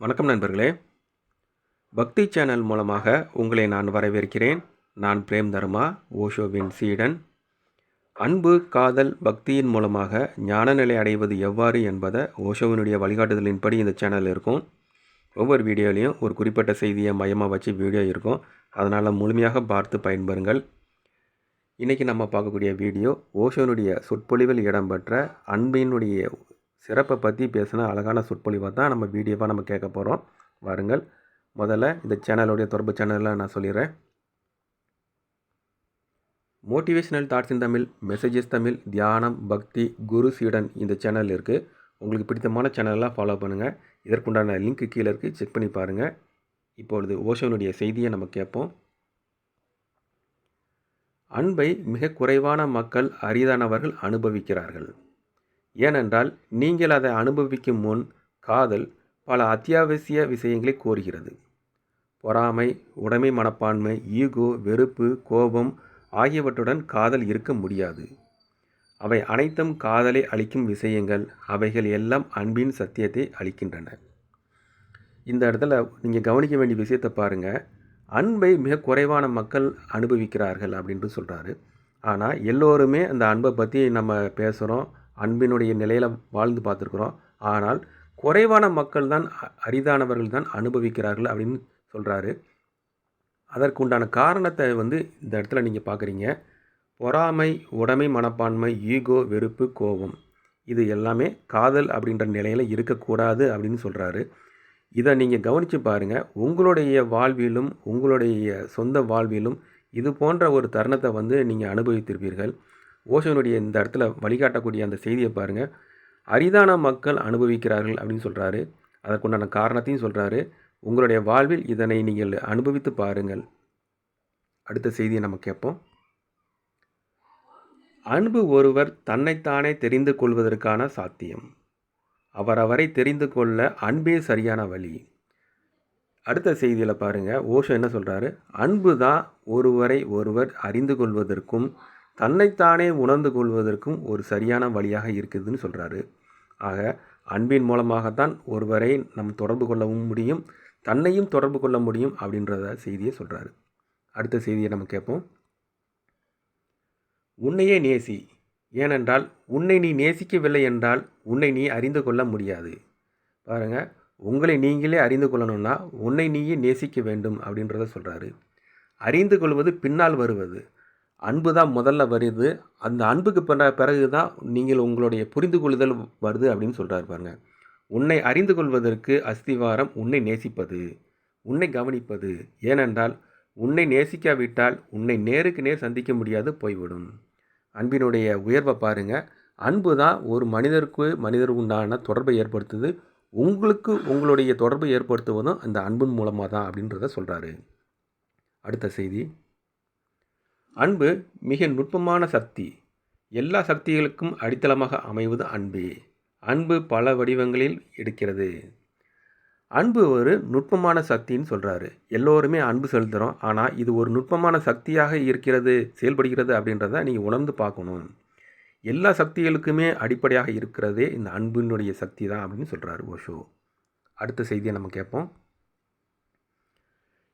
வணக்கம் நண்பர்களே. பக்தி சேனல் மூலமாக உங்களை நான் வரவேற்கிறேன். நான் பிரேம் தர்மா, ஓஷோவின் சீடன். அன்பு, காதல், பக்தியின் மூலமாக ஞானநிலை அடைவது எவ்வாறு என்பதை ஓஷோவினுடைய வழிகாட்டுதலின்படி இந்த சேனல் இருக்கும். ஒவ்வொரு வீடியோலையும் ஒரு குறிப்பிட்ட செய்தியை மையமாக வச்சு வீடியோ இருக்கும். அதனால் முழுமையாக பார்த்து பயன்பெறுங்கள். இன்றைக்கி நம்ம பார்க்கக்கூடிய வீடியோ ஓஷோனுடைய சொற்பொழிவில் இடம்பெற்ற அன்பினுடைய சிறப்பை பற்றி பேசின அழகான சொற்பொழிவாக தான் நம்ம வீடியோவாக நம்ம கேட்க போகிறோம். வாருங்கள். முதல்ல இந்த சேனலுடைய தொடர்பு சேனலில் நான் சொல்லிடுறேன். Motivational thoughts in Tamil, messages Tamil, தியானம், பக்தி, குரு சீடன் இந்த சேனல் இருக்குது. உங்களுக்கு பிடித்தமான சேனலெலாம் ஃபாலோ பண்ணுங்கள். இதற்குண்டான லிங்க் கீழே இருக்குது, செக் பண்ணி பாருங்கள். இப்பொழுது ஓஷோனுடைய செய்தியை நம்ம கேட்போம். அன்பை மிக குறைவான மக்கள், அரிதானவர்கள் அனுபவிக்கிறார்கள். ஏனென்றால் நீங்கள் அதை அனுபவிக்கும் முன் காதல் பல அத்தியாவசிய விஷயங்களை கோருகிறது. பொறாமை, உடைமை மனப்பான்மை, ஈகோ, வெறுப்பு, கோபம் ஆகியவற்றுடன் காதல் இருக்க முடியாது. அவை அனைத்தும் காதலை அளிக்கும் விஷயங்கள். அவைகள் எல்லாம் அன்பின் சத்தியத்தை அளிக்கின்றன. இந்த இடத்துல நீங்கள் கவனிக்க வேண்டிய விஷயத்தை பாருங்கள். அன்பை மிக குறைவான மக்கள் அனுபவிக்கிறார்கள் அப்படின்ட்டு சொல்கிறாரு. ஆனால் எல்லோருமே அந்த அன்பை பற்றி நம்ம பேசுகிறோம், அன்பினுடைய நிலையில் வாழ்ந்து பார்த்துருக்குறோம். ஆனால் குறைவான மக்கள் தான், அரிதானவர்கள் தான் அனுபவிக்கிறார்கள் அப்படின்னு சொல்கிறாரு. அதற்குண்டான காரணத்தை இந்த இடத்துல நீங்கள் பார்க்குறீங்க. பொறாமை, உடைமை மனப்பான்மை, ஈகோ, வெறுப்பு, கோபம் இது எல்லாமே காதல் அப்படின்ற நிலையில் இருக்கக்கூடாது அப்படின்னு சொல்கிறாரு. இதை நீங்கள் கவனித்து பாருங்கள். உங்களுடைய வாழ்விலும் உங்களுடைய சொந்த வாழ்விலும் இது போன்ற ஒரு தருணத்தை நீங்கள் அனுபவித்திருப்பீர்கள். ஓஷோனுடைய இந்த இடத்துல வழிகாட்டக்கூடிய அந்த செய்தியை பாருங்கள். அரிதான மக்கள் அனுபவிக்கிறார்கள் அப்படின்னு சொல்கிறாரு. அதற்குண்டான காரணத்தையும் சொல்கிறாரு. உங்களுடைய வாழ்வில் இதனை நீங்கள் அனுபவித்து பாருங்கள். அடுத்த செய்தியை நம்ம கேட்போம். அன்பு ஒருவர் தன்னைத்தானே தெரிந்து கொள்வதற்கான சாத்தியம். அவரவரை தெரிந்து கொள்ள அன்பே சரியான வழி. அடுத்த செய்தியில் பாருங்கள். ஓஷோ என்ன சொல்கிறாரு? அன்பு தான் ஒருவரை ஒருவர் அறிந்து கொள்வதற்கும் தன்னைத்தானே உணர்ந்து கொள்வதற்கும் ஒரு சரியான வழியாக இருக்குதுன்னு சொல்கிறாரு. ஆக அன்பின் மூலமாகத்தான் ஒருவரை நம் தொடர்பு கொள்ளவும் முடியும், தன்னையும் தொடர்பு கொள்ள முடியும் அப்படின்றத செய்தியை சொல்கிறாரு. அடுத்த செய்தியை நம்ம கேட்போம். உன்னையே நேசி. ஏனென்றால் உன்னை நீ நேசிக்கவில்லை என்றால் உன்னை நீ அறிந்து கொள்ள முடியாது. பாருங்கள், உங்களை நீங்களே அறிந்து கொள்ளணும்னா உன்னை நீயே நேசிக்க வேண்டும் அப்படின்றத சொல்கிறாரு. அறிந்து கொள்வது பின்னால் வருவது. அன்பு தான் முதல்ல வருது. அந்த அன்புக்கு பிறகு தான் நீங்கள் உங்களுடைய புரிந்து கொள்ளுதல் வருது அப்படின்னு சொல்கிறாரு பாருங்க. உன்னை அறிந்து கொள்வதற்கு அஸ்திவாரம் உன்னை நேசிப்பது, உன்னை கவனிப்பது. ஏனென்றால் உன்னை நேசிக்காவிட்டால் உன்னை நேருக்கு நேர் சந்திக்க முடியாது, போய்விடும். அன்பினுடைய உயர்வை பாருங்கள். அன்பு தான் ஒரு மனிதருக்கு உண்டான தொடர்பை ஏற்படுத்துது. உங்களுக்கு உங்களுடைய தொடர்பை ஏற்படுத்துவதும் அந்த அன்பின் மூலமாக தான் அப்படின்றத சொல்கிறாரு. அடுத்த செய்தி. அன்பு மிக நுட்பமான சக்தி. எல்லா சக்திகளுக்கும் அடித்தளமாக அமைவது அன்பே. அன்பு பல வடிவங்களில் எடுக்கிறது. அன்பு ஒரு நுட்பமான சக்தின்னு சொல்கிறாரு. எல்லோருமே அன்பு செலுத்துகிறோம். ஆனால் இது ஒரு நுட்பமான சக்தியாக இருக்கிறது, செயல்படுகிறது அப்படின்றத நீங்கள் உணர்ந்து பார்க்கணும். எல்லா சக்திகளுக்குமே அடிப்படையாக இருக்கிறதே இந்த அன்பினுடைய சக்தி தான் அப்படின்னு சொல்கிறாரு ஓஷோ. அடுத்த செய்தியை நம்ம கேட்போம்.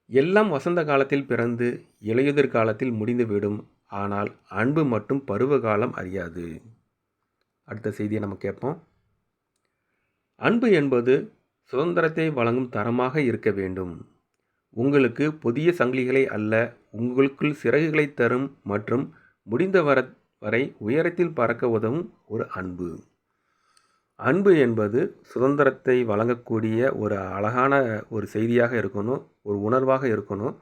எல்லாம் வசந்த காலத்தில் பிறந்து இலையுதிர் காலத்தில் முடிந்துவிடும். ஆனால் அன்பு மட்டும் பருவ காலம் அறியாது. அடுத்த செய்தியை நம்ம கேட்போம். அன்பு என்பது சுதந்திரத்தை வழங்கும் தரமாக இருக்க வேண்டும். உங்களுக்கு புதிய சங்கிலிகளை அல்ல, உங்களுக்குள் சிறகுகளை தரும் மற்றும் முடிந்த வரை உயரத்தில் பறக்க உதவும் ஒரு அன்பு. அன்பு என்பது சுதந்திரத்தை வழங்கக்கூடிய ஒரு அழகான ஒரு செய்தியாக இருக்கணும், ஒரு உணர்வாக இருக்கணும்.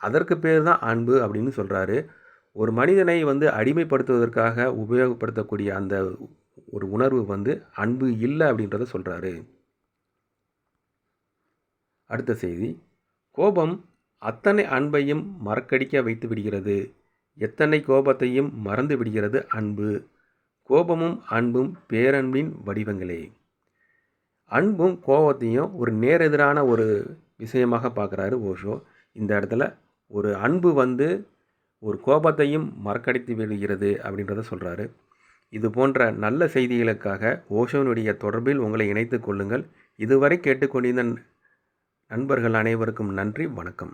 அதற்கு பேர் தான் அன்பு அப்படின்னு சொல்கிறாரு. ஒரு மனிதனை அடிமைப்படுத்துவதற்காக உபயோகப்படுத்தக்கூடிய அந்த ஒரு உணர்வு அன்பு இல்லை அப்படின்றத சொல்கிறாரு. அடுத்த செய்தி. கோபம் அத்தனை அன்பையும் மறக்கடிக்க வைத்து விடுகிறது. எத்தனை கோபத்தையும் மறந்து விடுகிறது அன்பு. கோபமும் அன்பும் பேரன்பின் வடிவங்களே. அன்பும் கோபத்தையும் ஒரு நேரெதிரான ஒரு விஷயமாக பார்க்குறாரு ஓஷோ. இந்த இடத்துல ஒரு அன்பு ஒரு கோபத்தையும் மறக்கடித்து விடுகிறது அப்படின்றத சொல்கிறாரு. இது போன்ற நல்ல செய்திகளுக்காக ஓஷோனுடைய தொடர்பில் உங்களை இணைத்து கொள்ளுங்கள். இதுவரை கேட்டுக்கொண்டிருந்த நண்பர்கள் அனைவருக்கும் நன்றி, வணக்கம்.